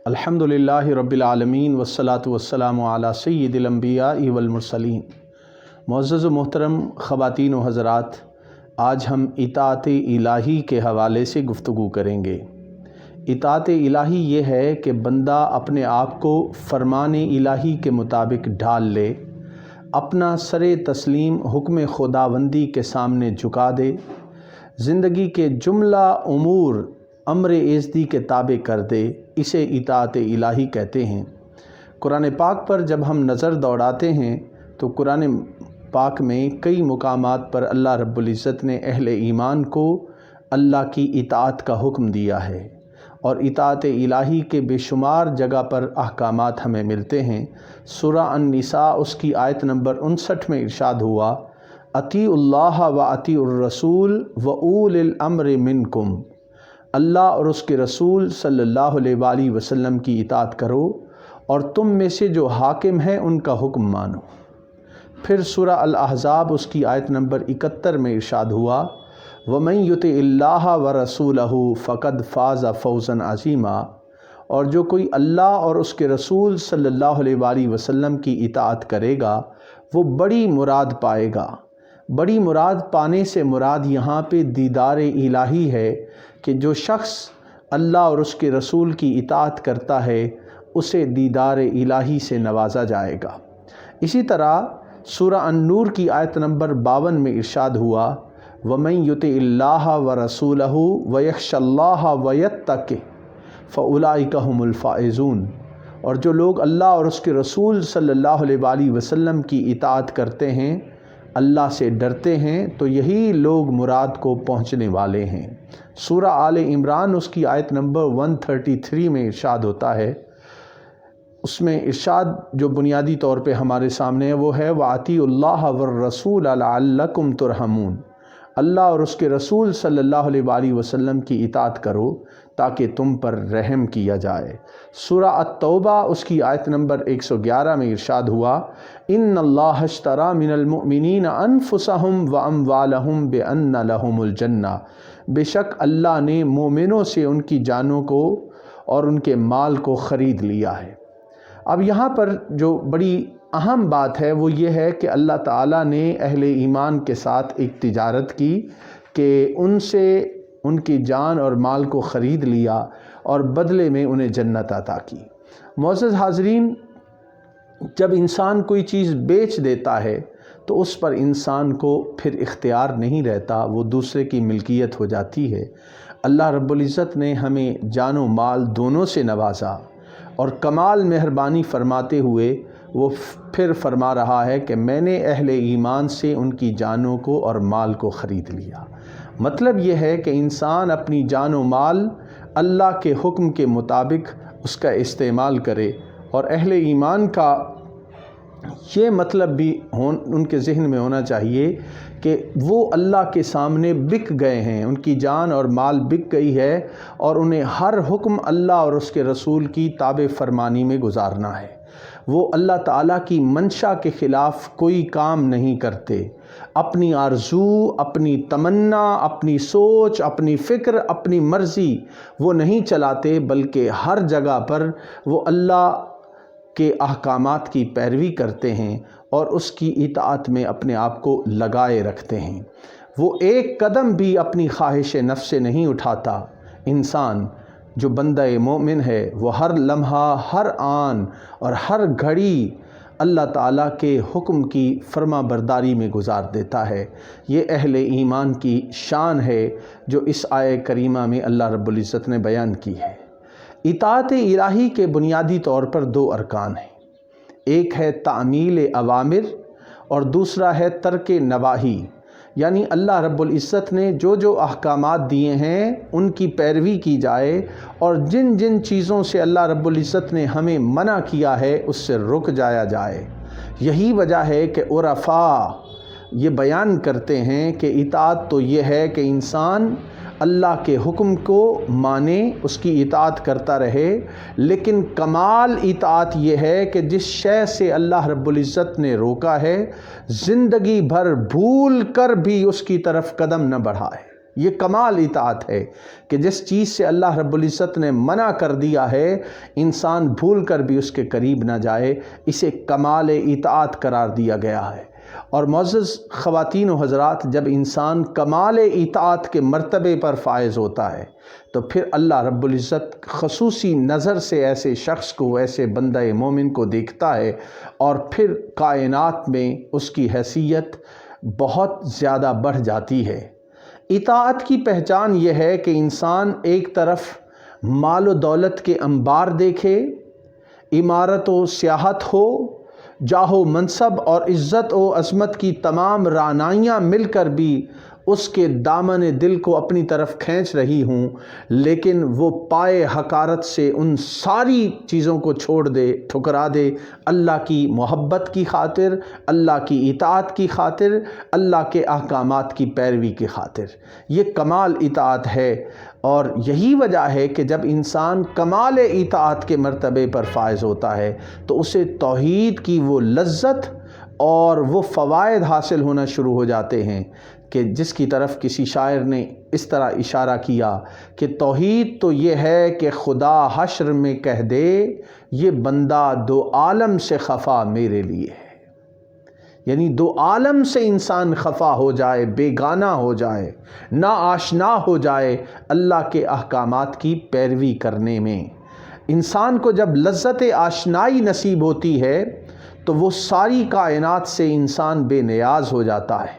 अल्हम्दुलिल्लाह रब्बिल आलमीन वस्सलातु वस्सलामु अला सय्यिदिल अंबिया वल मुरसलीन। मुअज़्ज़ज़ व मोहतरम ख़वातीन व हज़रात, आज हम इताअत इलाही के हवाले से गुफ्तगू करेंगे। इताअत इलाही ये है कि बंदा अपने आप को फ़रमान इलाही के मुताबिक ढाल ले, अपना सरे तस्लीम हुक्म खुदाबंदी के सामने झुका दे, ज़िंदगी के जुमला उमूर अम्र एज़दी के ताबे कर दे। इसे इताअत इलाही कहते हैं। कुरान पाक पर जब हम नज़र दौड़ाते हैं तो कुरान पाक में कई मुकामात पर अल्लाह रब्बुल इज़्ज़त ने अहले ईमान को अल्लाह की इताअत का हुक्म दिया है और इताअत इलाही के बेशुमार जगह पर अहकामात हमें मिलते हैं। सूरा अन-निसा उसकी आयत नंबर 59 में इरशाद हुआ, अतीउल्लाह व अतीउर रसूल व उलिल अम्र मिनकुम, अल्लाह और उसके रसूल सल्लल्लाहु अलैहि वसल्लम की इताअत करो और तुम में से जो हाकिम हैं उनका हुक्म मानो। फिर सूरा अल-अहज़ाब उसकी आयत नंबर 71 में इरशाद हुआ, वमन युतिइल्लाह व रसूलहु फ़क़द फ़ाज़ फ़ौज़न अज़ीमा, और जो कोई अल्लाह और उसके रसूल सल्लल्लाहु अलैहि वसल्लम की इताअत करेगा वो बड़ी मुराद पाएगा। बड़ी मुराद पाने से मुराद यहाँ पे दीदार इलाही है कि जो शख्स अल्लाह और उसके रसूल की इताअत करता है उसे दीदार इलाही से नवाजा जाएगा। इसी तरह सूरा अन-नूर की आयत नंबर 52 में इरशाद हुआ, वमन युतिइल्लाह व रसूलहु व यख्शल्लाह व यत्तक़ि फ़उलाइका हुमुल फ़ाइज़ून, और जो लोग अल्लाह और उसके रसूल सल्लल्लाहु अलैहि वसल्लम की इताअत करते हैं, अल्लाह से डरते हैं, तो यही लोग मुराद को पहुँचने वाले हैं। सूरा आले इमरान उसकी आयत नंबर 133 में इरशाद होता है, उसमें इरशाद जो बुनियादी तौर पे हमारे सामने है वो है, वातिउल्लाह वर रसूल लअल्लकुम तुरहमून, अल्लाह और उसके रसूल सल्लल्लाहु अलैहि वसल्लम की इताअत करो ताकि तुम पर रहम किया जाए। सूरा अत-तौबा उसकी आयत नंबर 111 में इरशाद हुआ, इन्नल्लाह अश्तरा मिनल मुअमिनीना अनफुसहुम व अम्वालहुम बिअन्न लहुमुल जन्ना, बेशक अल्लाह ने मोमिनों से उनकी जानों को और उनके माल को ख़रीद लिया है। अब यहाँ पर जो बड़ी अहम बात है वो ये है कि अल्लाह ताला ने अहले ईमान के साथ एक तिजारत की कि उनसे उनकी जान और माल को ख़रीद लिया और बदले में उन्हें जन्नत अता की। मुअज़्ज़ज़ हाज़रीन, जब इंसान कोई चीज़ बेच देता है तो उस पर इंसान को फिर इख्तियार नहीं रहता, वो दूसरे की मिल्कियत हो जाती है। अल्लाह रब्बुल इज़्ज़त ने हमें जान और माल दोनों से नवाजा और कमाल मेहरबानी फरमाते हुए वो फिर फरमा रहा है कि मैंने अहले ईमान से उनकी जानों को और माल को ख़रीद लिया। मतलब ये है कि इंसान अपनी जान और माल अल्लाह के हुक्म के मुताबिक उसका इस्तेमाल करे, और अहले ईमान का ये मतलब भी उनके ज़हन में होना चाहिए कि वो अल्लाह के सामने बिक गए हैं, उनकी जान और माल बिक गई है और उन्हें हर हुक्म अल्लाह और उसके रसूल की ताबे फरमानी में गुजारना है। वो अल्लाह ताला की मंशा के ख़िलाफ़ कोई काम नहीं करते, अपनी आरज़ू, अपनी तमन्ना, अपनी सोच, अपनी फ़िक्र, अपनी मर्ज़ी वो नहीं चलाते, बल्कि हर जगह पर वो अल्लाह के अहकामात की पैरवी करते हैं और उसकी इताअत में अपने आप को लगाए रखते हैं। वो एक कदम भी अपनी ख्वाहिश नफ्स से नहीं उठाता। इंसान जो बंदा मोमिन है वो हर लम्हा, हर आन और हर घड़ी अल्लाह ताला के हुक्म की फर्मा बरदारी में गुजार देता है। ये अहले ईमान की शान है जो इस आय करीमा में अल्लाह रब्बुल इज़्ज़त ने बयान की है। इताअत इलाही के बुनियादी तौर पर दो अरकान हैं, एक है तामील अवामिर और दूसरा है तर्क नवाही। यानी अल्लाह रब्बुल इज़्ज़त ने जो जो अहकामात दिए हैं उनकी पैरवी की जाए और जिन जिन चीज़ों से अल्लाह रब्बुल इज़्ज़त ने हमें मना किया है उससे रुक जाया जाए। यही वजह है कि उरफ़ा ये बयान करते हैं कि इताअत तो ये है कि इंसान अल्लाह के हुक्म को माने, उसकी इताअत करता रहे, लेकिन कमाल इताअत ये है कि जिस शय से अल्लाह रब्बुल इज़्ज़त ने रोका है ज़िंदगी भर भूल कर भी उसकी तरफ कदम न बढ़ाए। یہ کمال اطاعت ہے کہ جس چیز سے اللہ رب العزت نے منع کر دیا ہے انسان بھول کر بھی اس کے قریب نہ جائے، اسے کمال اطاعت قرار دیا گیا ہے۔ اور معزز خواتین و حضرات، جب انسان کمال اطاعت کے مرتبے پر فائز ہوتا ہے تو پھر اللہ رب العزت خصوصی نظر سے ایسے شخص کو، ایسے بندہ مومن کو دیکھتا ہے، اور پھر کائنات میں اس کی حیثیت بہت زیادہ بڑھ جاتی ہے۔ اطاعت کی پہچان یہ ہے کہ انسان ایک طرف مال و دولت کے انبار دیکھے، عمارت و سیاحت ہو، جاہ و منصب اور عزت و عظمت کی تمام رعنائیاں مل کر بھی اس کے دامن دل کو اپنی طرف کھینچ رہی ہوں، لیکن وہ پائے حقارت سے ان ساری چیزوں کو چھوڑ دے، ٹھکرا دے، اللہ کی محبت کی خاطر، اللہ کی اطاعت کی خاطر، اللہ کے احکامات کی پیروی کی خاطر۔ یہ کمال اطاعت ہے، اور یہی وجہ ہے کہ جب انسان کمال اطاعت کے مرتبے پر فائز ہوتا ہے تو اسے توحید کی وہ لذت اور وہ فوائد حاصل ہونا شروع ہو جاتے ہیں کہ جس کی طرف کسی شاعر نے اس طرح اشارہ کیا کہ توحید تو یہ ہے کہ خدا حشر میں کہہ دے، یہ بندہ دو عالم سے خفا میرے لیے ہے۔ یعنی دو عالم سے انسان خفا ہو جائے، بیگانہ ہو جائے، نا آشنا ہو جائے اللہ کے احکامات کی پیروی کرنے میں۔ انسان کو جب لذت آشنائی نصیب ہوتی ہے تو وہ ساری کائنات سے انسان بے نیاز ہو جاتا ہے،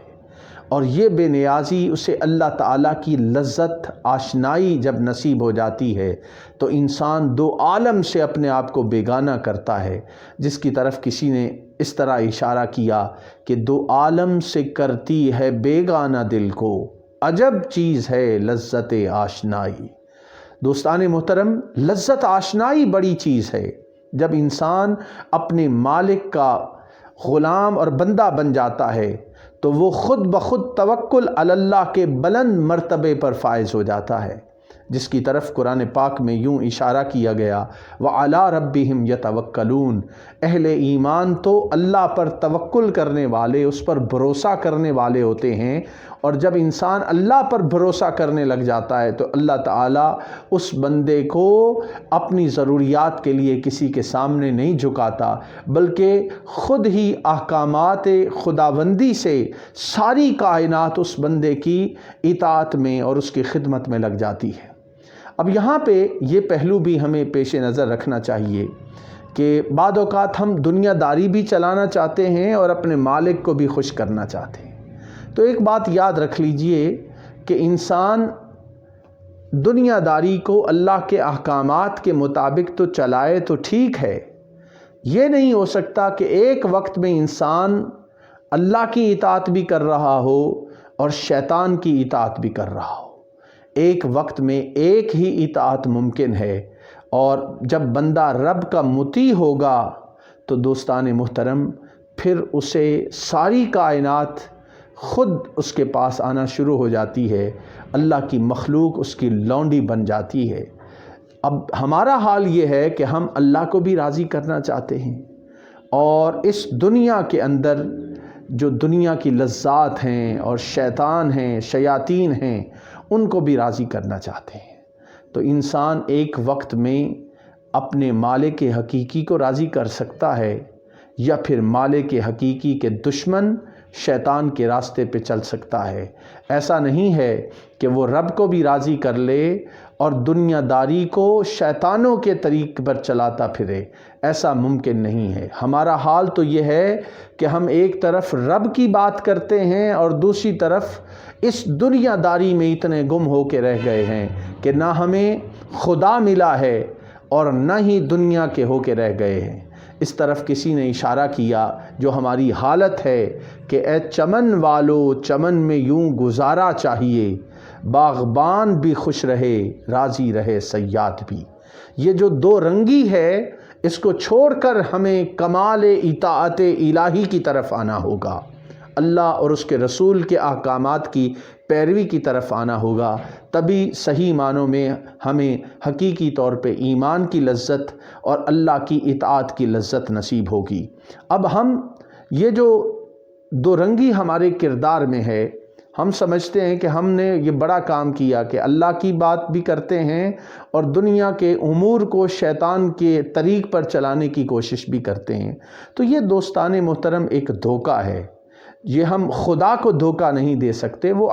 اور یہ بے نیازی اسے اللہ تعالیٰ کی لذت آشنائی جب نصیب ہو جاتی ہے تو انسان دو عالم سے اپنے آپ کو بیگانہ کرتا ہے، جس کی طرف کسی نے اس طرح اشارہ کیا کہ دو عالم سے کرتی ہے بیگانہ دل کو، عجب چیز ہے لذت آشنائی۔ دوستان محترم، لذت آشنائی بڑی چیز ہے۔ جب انسان اپنے مالک کا غلام اور بندہ بن جاتا ہے تو وہ خود بخود توکل علی اللہ کے بلند مرتبے پر فائز ہو جاتا ہے، جس کی طرف قرآن پاک میں یوں اشارہ کیا گیا وَعَلَىٰ رَبِّهِمْ يَتَوَكَّلُونَ۔ اہل ایمان تو اللہ پر توکل کرنے والے، اس پر بھروسہ کرنے والے ہوتے ہیں، اور جب انسان اللہ پر بھروسہ کرنے لگ جاتا ہے تو اللہ تعالیٰ اس بندے کو اپنی ضروریات کے لیے کسی کے سامنے نہیں جھکاتا، بلکہ خود ہی احکامات خداوندی سے ساری کائنات اس بندے کی اطاعت میں اور اس کی خدمت میں لگ جاتی ہے۔ اب یہاں پہ یہ پہلو بھی ہمیں پیش نظر رکھنا چاہیے کہ بعض اوقات ہم دنیا داری بھی چلانا چاہتے ہیں اور اپنے مالک کو بھی خوش کرنا چاہتے ہیں۔ تو ایک بات یاد رکھ لیجئے کہ انسان دنیا داری کو اللہ کے احکامات کے مطابق تو چلائے تو ٹھیک ہے، یہ نہیں ہو سکتا کہ ایک وقت میں انسان اللہ کی اطاعت بھی کر رہا ہو اور شیطان کی اطاعت بھی کر رہا ہو۔ ایک وقت میں ایک ہی اطاعت ممکن ہے، اور جب بندہ رب کا مطیع ہوگا تو دوستان محترم پھر اسے ساری کائنات خود اس کے پاس آنا شروع ہو جاتی ہے، اللہ کی مخلوق اس کی لونڈی بن جاتی ہے۔ اب ہمارا حال یہ ہے کہ ہم اللہ کو بھی راضی کرنا چاہتے ہیں، اور اس دنیا کے اندر جو دنیا کی لذات ہیں اور شیطان ہیں، شیاطین ہیں، ان کو بھی راضی کرنا چاہتے ہیں۔ تو انسان ایک وقت میں اپنے مالک حقیقی کو راضی کر سکتا ہے، یا پھر مالک حقیقی کے دشمن شیطان کے راستے پہ چل سکتا ہے۔ ایسا نہیں ہے کہ وہ رب کو بھی راضی کر لے اور دنیا داری کو شیطانوں کے طریق پر چلاتا پھرے، ایسا ممکن نہیں ہے۔ ہمارا حال تو یہ ہے کہ ہم ایک طرف رب کی بات کرتے ہیں اور دوسری طرف اس دنیا داری میں اتنے گم ہو کے رہ گئے ہیں کہ نہ ہمیں خدا ملا ہے اور نہ ہی دنیا کے ہو کے رہ گئے ہیں۔ اس طرف کسی نے اشارہ کیا جو ہماری حالت ہے کہ اے چمن والو چمن میں یوں گزارا چاہیے، باغبان بھی خوش رہے راضی رہے صیاد بھی۔ یہ جو دو رنگی ہے اس کو چھوڑ کر ہمیں کمال اطاعت الہی کی طرف آنا ہوگا، اللہ اور اس کے رسول کے احکامات کی پیروی کی طرف آنا ہوگا، تبھی صحیح معنوں میں ہمیں حقیقی طور پہ ایمان کی لذت اور اللہ کی اطاعت کی لذت نصیب ہوگی۔ اب ہم یہ جو دو رنگی ہمارے کردار میں ہے، ہم سمجھتے ہیں کہ ہم نے یہ بڑا کام کیا کہ اللہ کی بات بھی کرتے ہیں اور دنیا کے امور کو شیطان کے طریق پر چلانے کی کوشش بھی کرتے ہیں۔ تو یہ دوستان محترم ایک دھوکہ ہے، یہ ہم خدا کو دھوکہ نہیں دے سکتے۔ وہ